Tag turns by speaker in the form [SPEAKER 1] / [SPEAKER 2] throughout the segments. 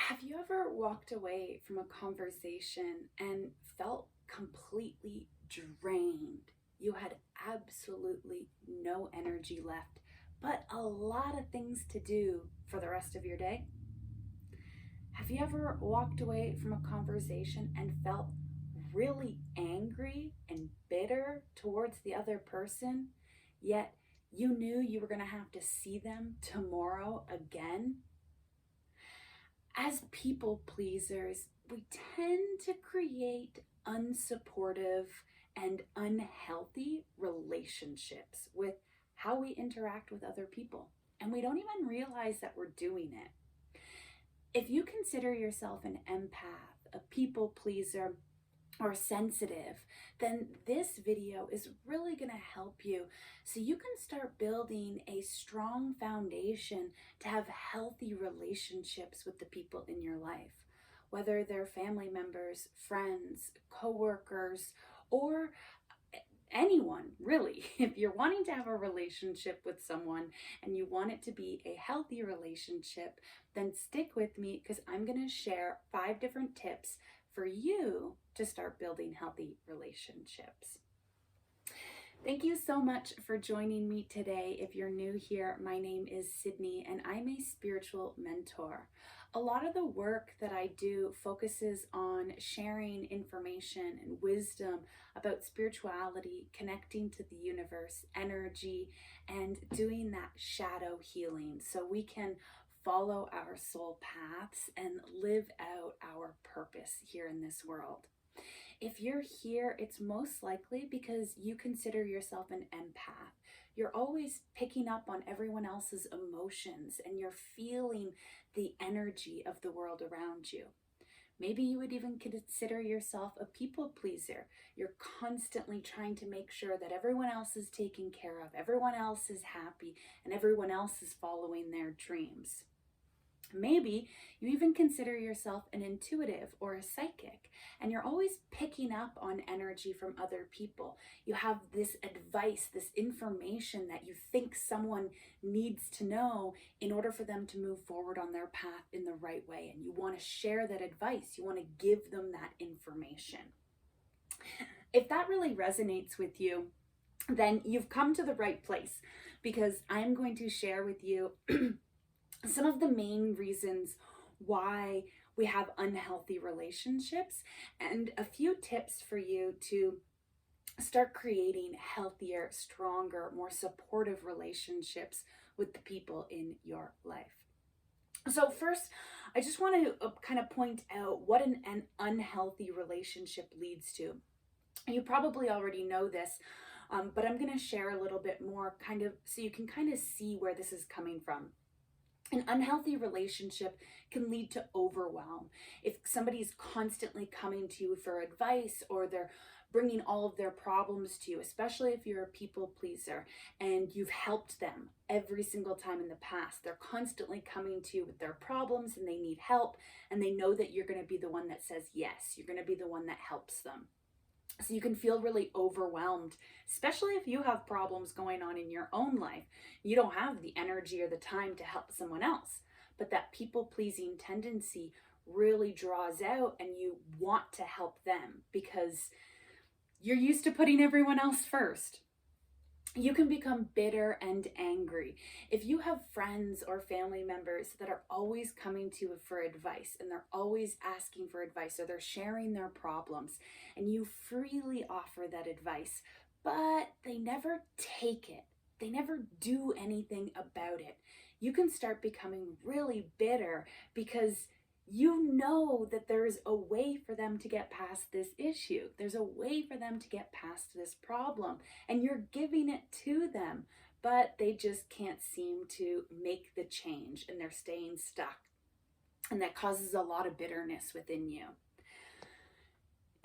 [SPEAKER 1] Have you ever walked away from a conversation and felt completely drained? You had absolutely no energy left, but a lot of things to do for the rest of your day? Have you ever walked away from a conversation and felt really angry and bitter towards the other person, yet you knew you were going to have to see them tomorrow again? As people pleasers, we tend to create unsupportive and unhealthy relationships with how we interact with other people. And we don't even realize that we're doing it. If you consider yourself an empath, a people pleaser, or sensitive, then this video is really going to help you so you can start building a strong foundation to have healthy relationships with the people in your life, whether they're family members, friends, coworkers, or anyone really. If you're wanting to have a relationship with someone and you want it to be a healthy relationship, then stick with me because I'm going to share 5 different tips for you to start building healthy relationships. Thank you so much for joining me today. If you're new here, my name is Sydney and I'm a spiritual mentor. A lot of the work that I do focuses on sharing information and wisdom about spirituality, connecting to the universe, energy, and doing that shadow healing so we can follow our soul paths and live out our purpose here in this world. If you're here, it's most likely because you consider yourself an empath. You're always picking up on everyone else's emotions and you're feeling the energy of the world around you. Maybe you would even consider yourself a people pleaser. You're constantly trying to make sure that everyone else is taken care of, everyone else is happy, and everyone else is following their dreams. Maybe you even consider yourself an intuitive or a psychic, and you're always picking up on energy from other people. You have this advice, this information that you think someone needs to know in order for them to move forward on their path in the right way, and you want to share that advice. You want to give them that information. If that really resonates with you, then you've come to the right place because I'm going to share with you some of the main reasons why we have unhealthy relationships and a few tips for you to start creating healthier, stronger, more supportive relationships with the people in your life. So first, I just want to kind of point out what an unhealthy relationship leads to. You probably already know this, but I'm going to share a little bit more kind of so you can kind of see where this is coming from. An unhealthy relationship can lead to overwhelm. If somebody's constantly coming to you for advice or they're bringing all of their problems to you, especially if you're a people pleaser and you've helped them every single time in the past, they're constantly coming to you with their problems and they need help and they know that you're going to be the one that says yes, you're going to be the one that helps them. So you can feel really overwhelmed, especially if you have problems going on in your own life. You don't have the energy or the time to help someone else, but that people-pleasing tendency really draws out and you want to help them because you're used to putting everyone else first. You can become bitter and angry. If you have friends or family members that are always coming to you for advice and they're always asking for advice or they're sharing their problems and you freely offer that advice, but they never take it, they never do anything about it, you can start becoming really bitter because you know that there's a way for them to get past this issue. There's a way for them to get past this problem, and you're giving it to them, but they just can't seem to make the change and they're staying stuck. And that causes a lot of bitterness within you.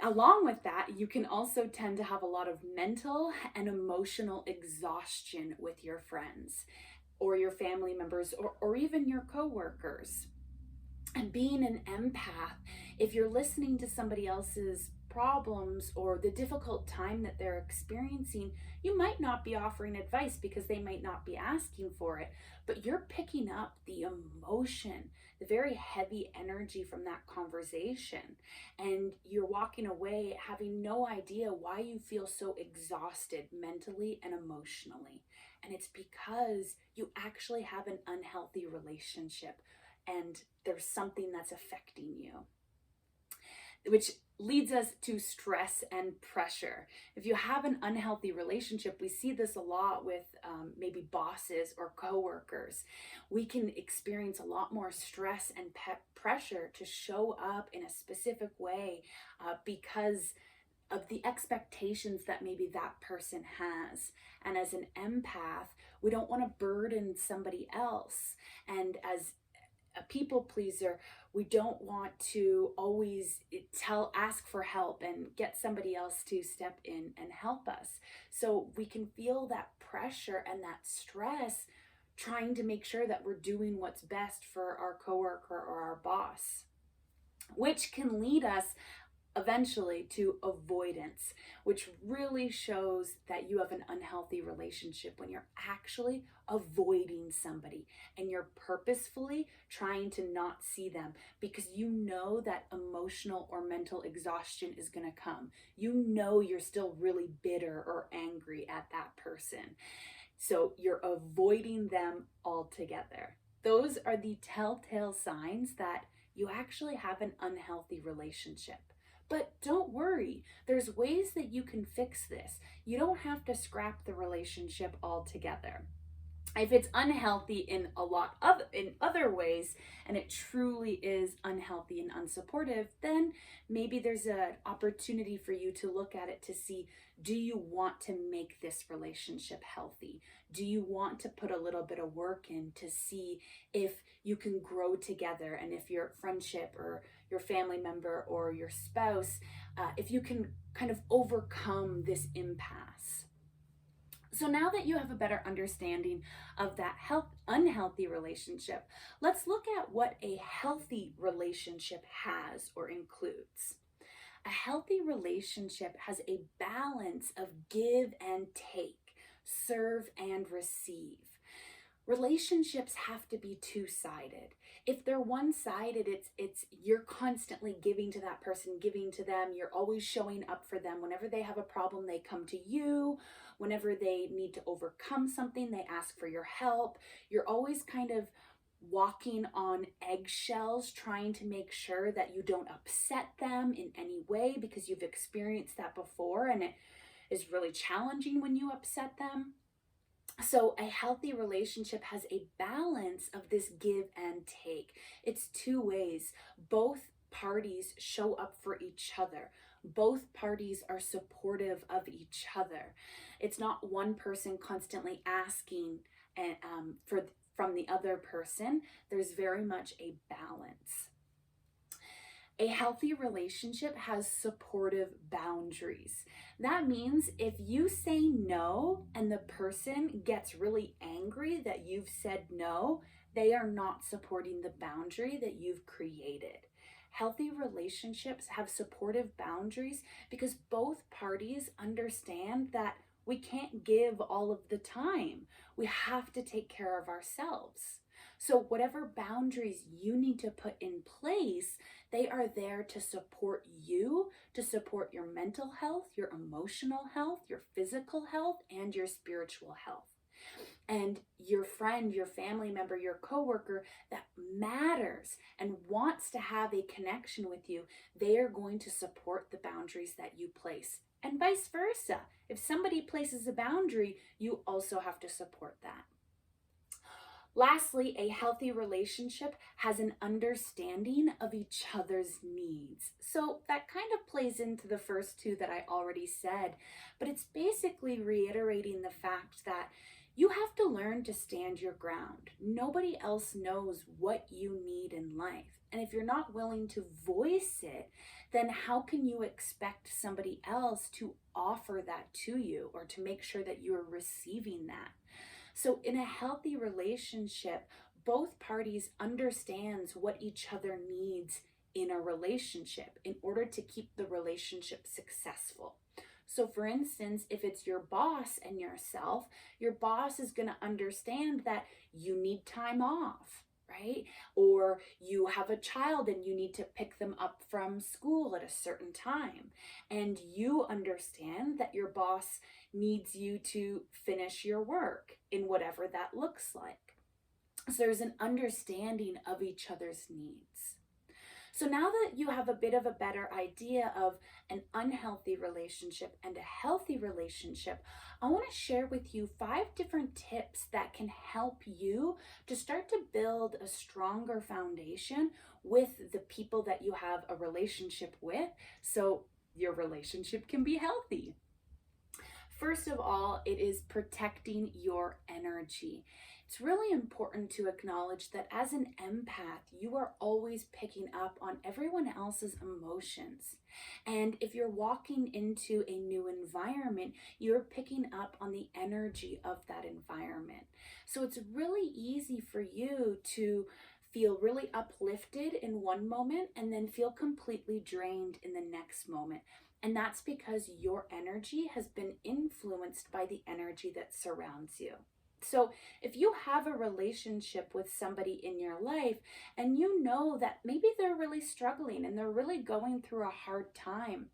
[SPEAKER 1] Along with that, you can also tend to have a lot of mental and emotional exhaustion with your friends or your family members or even your coworkers. And being an empath, if you're listening to somebody else's problems or the difficult time that they're experiencing, you might not be offering advice because they might not be asking for it, but you're picking up the emotion, the very heavy energy from that conversation. And you're walking away having no idea why you feel so exhausted mentally and emotionally. And it's because you actually have an unhealthy relationship and there's something that's affecting you, which leads us to stress and pressure. If you have an unhealthy relationship, we see this a lot with maybe bosses or coworkers. We can experience a lot more stress and pressure to show up in a specific way because of the expectations that maybe that person has. And as an empath, we don't want to burden somebody else. And as a people pleaser, we don't want to always ask for help and get somebody else to step in and help us. So we can feel that pressure and that stress trying to make sure that we're doing what's best for our coworker or our boss, which can lead us eventually to avoidance, which really shows that you have an unhealthy relationship when you're actually avoiding somebody and you're purposefully trying to not see them because you know that emotional or mental exhaustion is going to come. You know you're still really bitter or angry at that person. So you're avoiding them altogether. Those are the telltale signs that you actually have an unhealthy relationship. But don't worry, there's ways that you can fix this. You don't have to scrap the relationship altogether. If it's unhealthy in other ways, and it truly is unhealthy and unsupportive, then maybe there's an opportunity for you to look at it to see, do you want to make this relationship healthy? Do you want to put a little bit of work in to see if you can grow together, and if your friendship or your family member or your spouse, if you can kind of overcome this impasse? So now that you have a better understanding of that unhealthy relationship, let's look at what a healthy relationship has or includes. A healthy relationship has a balance of give and take, serve and receive. Relationships have to be two-sided. If they're one-sided, it's you're constantly giving to that person, giving to them, you're always showing up for them. Whenever they have a problem, they come to you. Whenever they need to overcome something, they ask for your help. You're always kind of walking on eggshells, trying to make sure that you don't upset them in any way because you've experienced that before and it is really challenging when you upset them. So a healthy relationship has a balance of this give and take. It's two ways. Both parties show up for each other. Both parties are supportive of each other. It's not one person constantly asking from the other person. There's very much a balance. A healthy relationship has supportive boundaries. That means if you say no and the person gets really angry that you've said no, they are not supporting the boundary that you've created. Healthy relationships have supportive boundaries because both parties understand that we can't give all of the time. We have to take care of ourselves. So whatever boundaries you need to put in place, they are there to support you, to support your mental health, your emotional health, your physical health, and your spiritual health. And your friend, your family member, your coworker that matters and wants to have a connection with you, they are going to support the boundaries that you place. And vice versa. If somebody places a boundary, you also have to support that. Lastly, a healthy relationship has an understanding of each other's needs. So that kind of plays into the first two that I already said, but it's basically reiterating the fact that you have to learn to stand your ground. Nobody else knows what you need in life. And if you're not willing to voice it, then how can you expect somebody else to offer that to you or to make sure that you're receiving that? So in a healthy relationship, both parties understands what each other needs in a relationship in order to keep the relationship successful. So for instance, if it's your boss and yourself, your boss is going to understand that you need time off, right? Or you have a child and you need to pick them up from school at a certain time. And you understand that your boss needs you to finish your work in whatever that looks like. So there's an understanding of each other's needs. So now that you have a bit of a better idea of an unhealthy relationship and a healthy relationship, I want to share with you 5 different tips that can help you to start to build a stronger foundation with the people that you have a relationship with, so your relationship can be healthy. First of all, it is protecting your energy. It's really important to acknowledge that as an empath, you are always picking up on everyone else's emotions. And if you're walking into a new environment, you're picking up on the energy of that environment. So it's really easy for you to feel really uplifted in one moment and then feel completely drained in the next moment. And that's because your energy has been influenced by the energy that surrounds you. So if you have a relationship with somebody in your life and you know that maybe they're really struggling and they're really going through a hard time,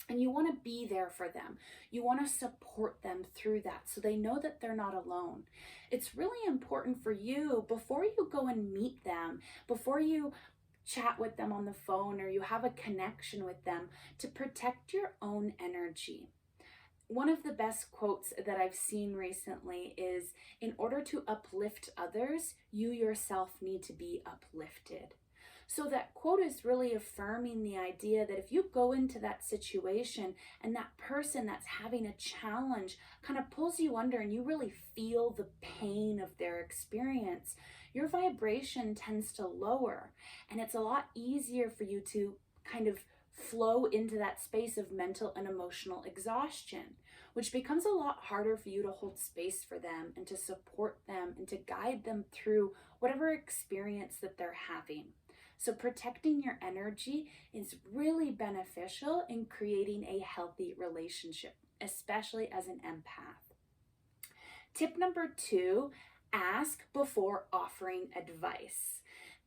[SPEAKER 1] and you want to be there for them, you want to support them through that so they know that they're not alone. It's really important for you, before you go and meet them, before you chat with them on the phone or you have a connection with them, to protect your own energy. One of the best quotes that I've seen recently is, in order to uplift others, you yourself need to be uplifted. So that quote is really affirming the idea that if you go into that situation and that person that's having a challenge kind of pulls you under and you really feel the pain of their experience, your vibration tends to lower, and it's a lot easier for you to kind of flow into that space of mental and emotional exhaustion, which becomes a lot harder for you to hold space for them and to support them and to guide them through whatever experience that they're having. So protecting your energy is really beneficial in creating a healthy relationship, especially as an empath. Tip number 2, ask before offering advice.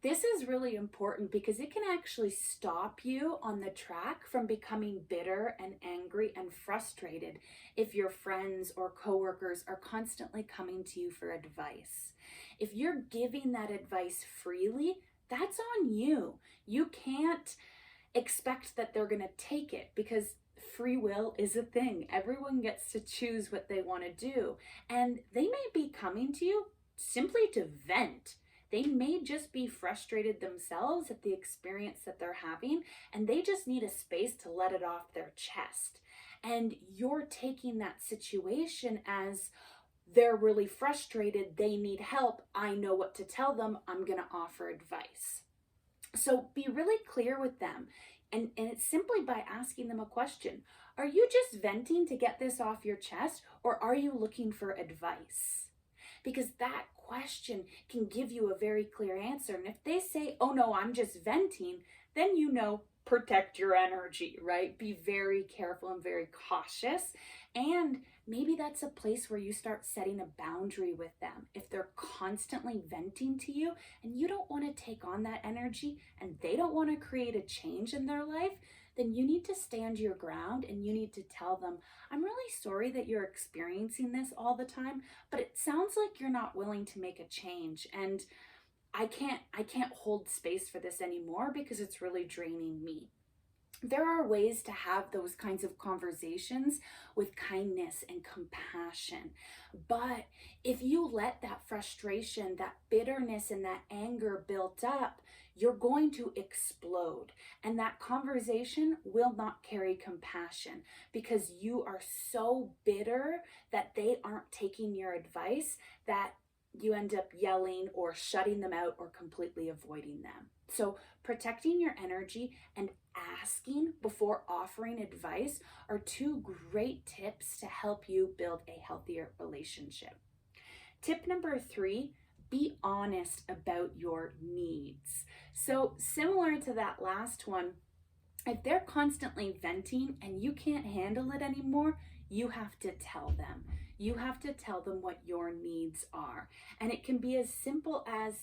[SPEAKER 1] This is really important because it can actually stop you on the track from becoming bitter and angry and frustrated if your friends or coworkers are constantly coming to you for advice. If you're giving that advice freely, that's on you. You can't expect that they're going to take it, because free will is a thing. Everyone gets to choose what they want to do. And they may be coming to you simply to vent. They may just be frustrated themselves at the experience that they're having, and they just need a space to let it off their chest. And you're taking that situation as, they're really frustrated, they need help, I know what to tell them, I'm going to offer advice. So be really clear with them. And it's simply by asking them a question. Are you just venting to get this off your chest, or are you looking for advice? Because that question can give you a very clear answer. And if they say, oh no, I'm just venting, then you know, protect your energy, right? Be very careful and very cautious. And maybe that's a place where you start setting a boundary with them. If they're constantly venting to you and you don't want to take on that energy and they don't want to create a change in their life, then you need to stand your ground and you need to tell them, I'm really sorry that you're experiencing this all the time, but it sounds like you're not willing to make a change, and I can't hold space for this anymore because it's really draining me. There are ways to have those kinds of conversations with kindness and compassion. But if you let that frustration, that bitterness, and that anger build up, you're going to explode. And that conversation will not carry compassion because you are so bitter that they aren't taking your advice, that you end up yelling or shutting them out or completely avoiding them. So protecting your energy and asking before offering advice are 2 great tips to help you build a healthier relationship. Tip number 3, be honest about your needs. So similar to that last one, if they're constantly venting and you can't handle it anymore, you have to tell them. You have to tell them what your needs are. And it can be as simple as,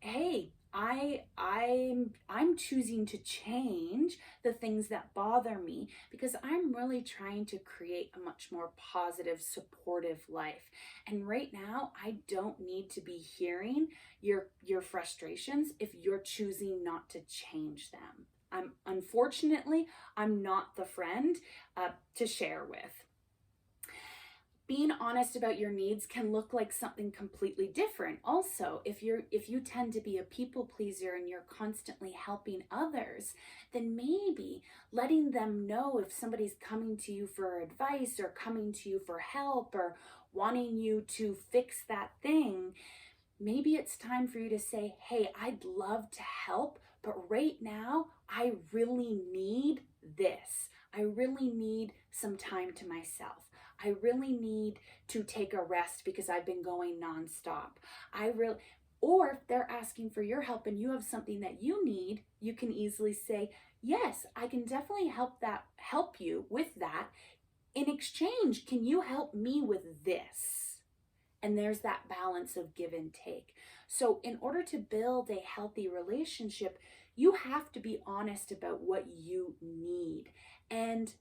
[SPEAKER 1] hey, I'm choosing to change the things that bother me because I'm really trying to create a much more positive, supportive life. And right now, I don't need to be hearing your frustrations if you're choosing not to change them. Unfortunately, I'm not the friend to share with. Being honest about your needs can look like something completely different. Also, if you tend to be a people pleaser and you're constantly helping others, then maybe letting them know if somebody's coming to you for advice or coming to you for help or wanting you to fix that thing, maybe it's time for you to say, hey, I'd love to help, but right now I really need this. I really need some time to myself. I really need to take a rest because I've been going nonstop. Or if they're asking for your help and you have something that you need, you can easily say, yes, I can definitely help you with that. In exchange, can you help me with this? And there's that balance of give and take. So in order to build a healthy relationship, you have to be honest about what you need. And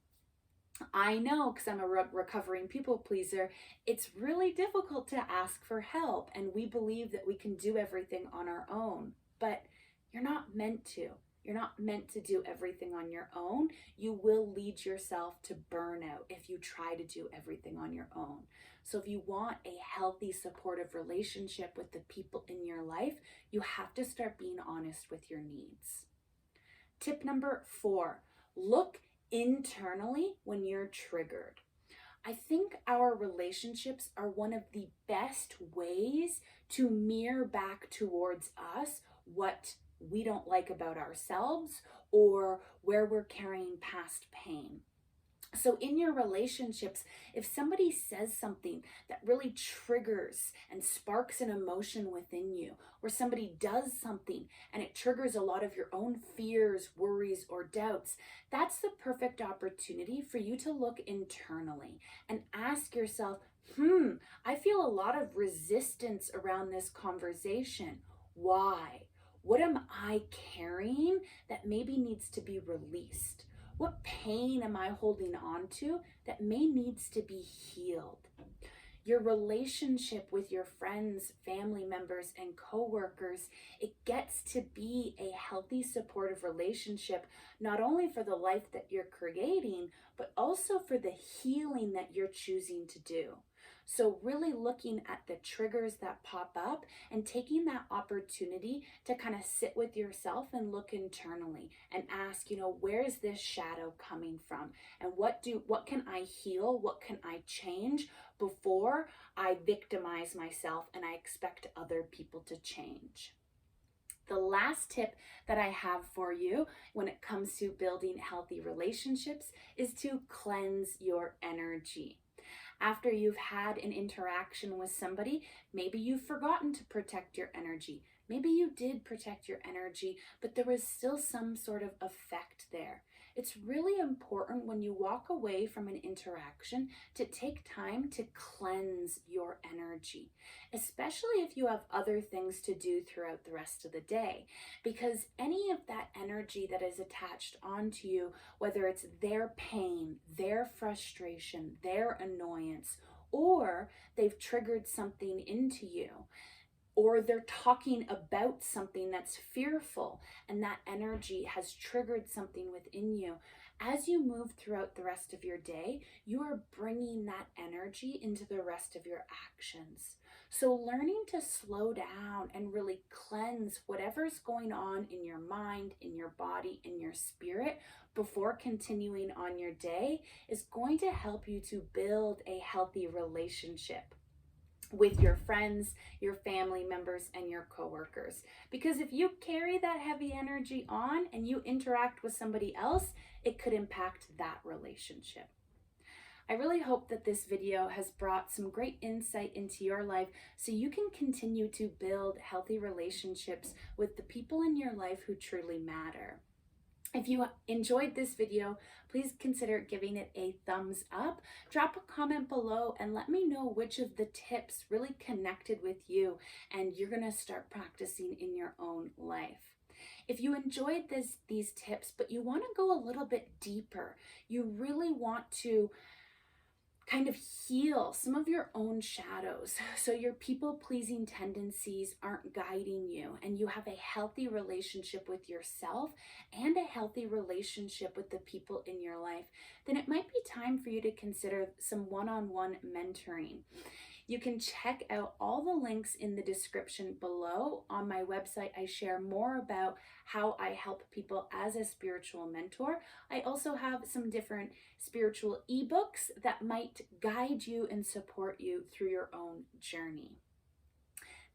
[SPEAKER 1] I know, because I'm a recovering people pleaser, it's really difficult to ask for help, and we believe that we can do everything on our own, but you're not meant to. You're not meant to do everything on your own. You will lead yourself to burnout if you try to do everything on your own. So if you want a healthy, supportive relationship with the people in your life, you have to start being honest with your needs. Tip number 4, look internally when you're triggered. I think our relationships are one of the best ways to mirror back towards us what we don't like about ourselves or where we're carrying past pain. So in your relationships, if somebody says something that really triggers and sparks an emotion within you, or somebody does something and it triggers a lot of your own fears, worries, or doubts, that's the perfect opportunity for you to look internally and ask yourself, I feel a lot of resistance around this conversation. Why? What am I carrying that maybe needs to be released? What pain am I holding on to that may needs to be healed? Your relationship with your friends, family members, and coworkers, it gets to be a healthy, supportive relationship, not only for the life that you're creating, but also for the healing that you're choosing to do. So really looking at the triggers that pop up and taking that opportunity to kind of sit with yourself and look internally and ask, where is this shadow coming from? And what can I heal? What can I change before I victimize myself and I expect other people to change? The last tip that I have for you when it comes to building healthy relationships is to cleanse your energy. After you've had an interaction with somebody, maybe you've forgotten to protect your energy. Maybe you did protect your energy, but there was still some sort of effect there. It's really important when you walk away from an interaction to take time to cleanse your energy, especially if you have other things to do throughout the rest of the day, because any of that energy that is attached onto you, whether it's their pain, their frustration, their annoyance, or they've triggered something into you, or they're talking about something that's fearful and that energy has triggered something within you. As you move throughout the rest of your day, you are bringing that energy into the rest of your actions. So learning to slow down and really cleanse whatever's going on in your mind, in your body, in your spirit before continuing on your day is going to help you to build a healthy relationship with your friends, your family members, and your coworkers. Because if you carry that heavy energy on and you interact with somebody else, it could impact that relationship. I really hope that this video has brought some great insight into your life so you can continue to build healthy relationships with the people in your life who truly matter. If you enjoyed this video, please consider giving it a thumbs up. Drop a comment below and let me know which of the tips really connected with you and you're gonna start practicing in your own life. If you enjoyed these tips, but you wanna go a little bit deeper, you really want to kind of heal some of your own shadows so your people-pleasing tendencies aren't guiding you and you have a healthy relationship with yourself and a healthy relationship with the people in your life, then it might be time for you to consider some one-on-one mentoring. You can check out all the links in the description below. On my website, I share more about how I help people as a spiritual mentor. I also have some different spiritual ebooks that might guide you and support you through your own journey.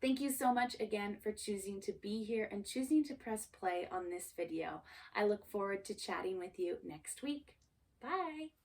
[SPEAKER 1] Thank you so much again for choosing to be here and choosing to press play on this video. I look forward to chatting with you next week. Bye.